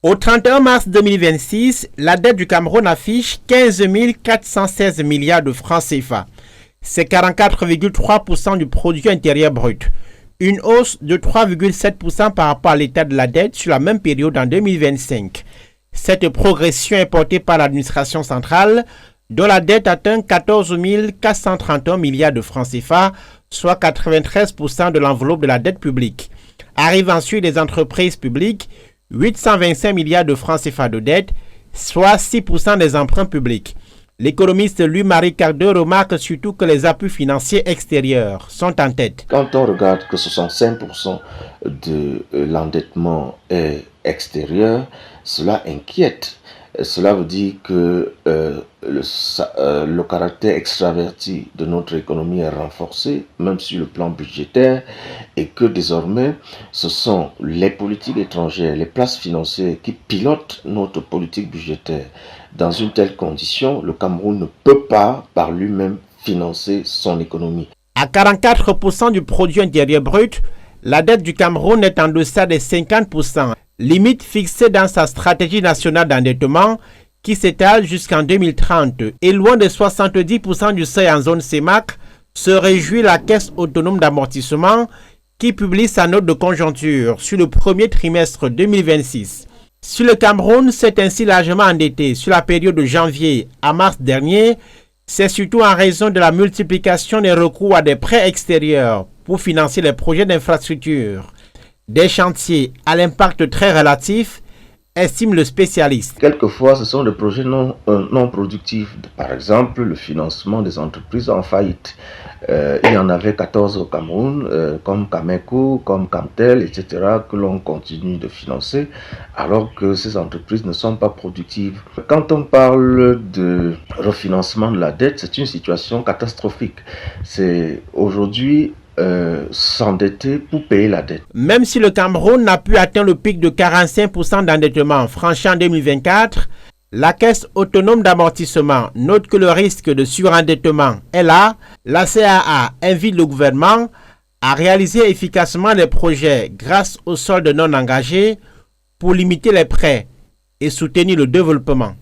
Au 31 mars 2026, la dette du Cameroun affiche 15 416 milliards de francs CFA. C'est 44,3% du produit intérieur brut. Une hausse de 3,7% par rapport à l'état de la dette sur la même période en 2025. Cette progression est portée par l'administration centrale, dont la dette atteint 14 431 milliards de francs CFA, soit 93% de l'enveloppe de la dette publique. Arrivent ensuite les entreprises publiques, 825 milliards de francs CFA de dette, soit 6% des emprunts publics. L'économiste Louis-Marie Cardeux remarque surtout que les appuis financiers extérieurs sont en tête. Quand on regarde que 65% de l'endettement est extérieur, cela inquiète. Cela veut dire que le caractère extraverti de notre économie est renforcé, même sur le plan budgétaire, et que désormais, ce sont les politiques étrangères, les places financières qui pilotent notre politique budgétaire. Dans une telle condition, le Cameroun ne peut pas, par lui-même, financer son économie. À 44% du produit intérieur brut, la dette du Cameroun est en deçà des 50%. Limite fixée dans sa stratégie nationale d'endettement qui s'étale jusqu'en 2030 et loin de 70% du seuil en zone CEMAC, se réjouit la Caisse autonome d'amortissement qui publie sa note de conjoncture sur le premier trimestre 2026. Si le Cameroun s'est ainsi largement endetté sur la période de janvier à mars dernier, c'est surtout en raison de la multiplication des recours à des prêts extérieurs pour financer les projets d'infrastructure. Des chantiers à l'impact très relatif, estime le spécialiste. Quelquefois, ce sont des projets non productifs. Par exemple, le financement des entreprises en faillite. Il y en avait 14 au Cameroun, comme Cameco, comme Camtel, etc., que l'on continue de financer, alors que ces entreprises ne sont pas productives. Quand on parle de refinancement de la dette, c'est une situation catastrophique. C'est aujourd'hui s'endetter pour payer la dette. Même si le Cameroun n'a pu atteindre le pic de 45% d'endettement franchi en 2024, la Caisse autonome d'amortissement note que le risque de surendettement est là. La CAA invite le gouvernement à réaliser efficacement les projets grâce aux soldes non engagés pour limiter les prêts et soutenir le développement.